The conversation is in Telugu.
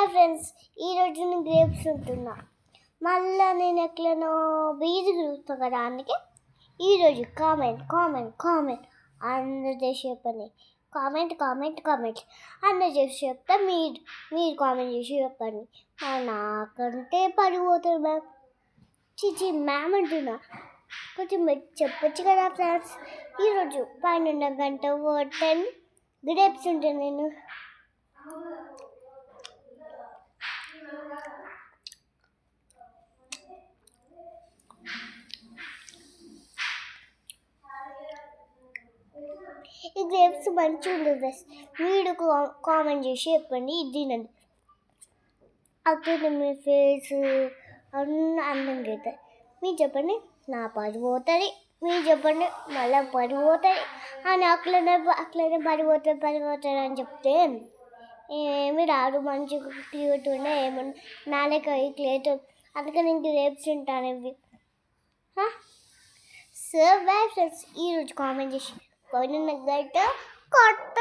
హాయ్ ఫ్రెండ్స్, ఈరోజు నేను గ్రేప్స్ ఉంటున్నా. మళ్ళీ నేను ఎట్లనో బీజు తిరుగుతా కదా, అందుకే ఈరోజు కామెంట్ అందరు చేసి చెప్పండి. కామెంట్ అందరు చేసి చెప్తా. మీరు కామెంట్ చేసి చెప్పండి. నాకంటే పడిపోతుంది మ్యామ్. చిచి మ్యామ్ అంటున్నా, కొంచెం చెప్పొచ్చు కదా ఫ్రెండ్స్. ఈరోజు 12 గంట 10 గ్రేప్స్ ఉంటాను నేను. ఈ గ్రేప్స్ మంచిగా ఉంటుంది ఫ్రెండ్స్. మీరు కామెంట్ చేసి చెప్పండి. ఇది తినండి, అక్కడ మీ ఫేస్ అన్నీ అందంగా అవుతాయి. మీరు చెప్పండి, నా పడిపోతుంది. మీరు చెప్పండి, మళ్ళీ పడిపోతుంది అని అట్లనే పడిపోతుంది అని చెప్తే ఏమి రాదు. మంచిగా క్యూట్ ఉండే ఏమన్నా నాలుక క్లియర్. అందుకని నేను గ్రేప్స్ తింటాను ఇవి. సో బై ఫ్రెండ్స్, ఈరోజు కామెంట్ చేసి 12 గంట కొత్త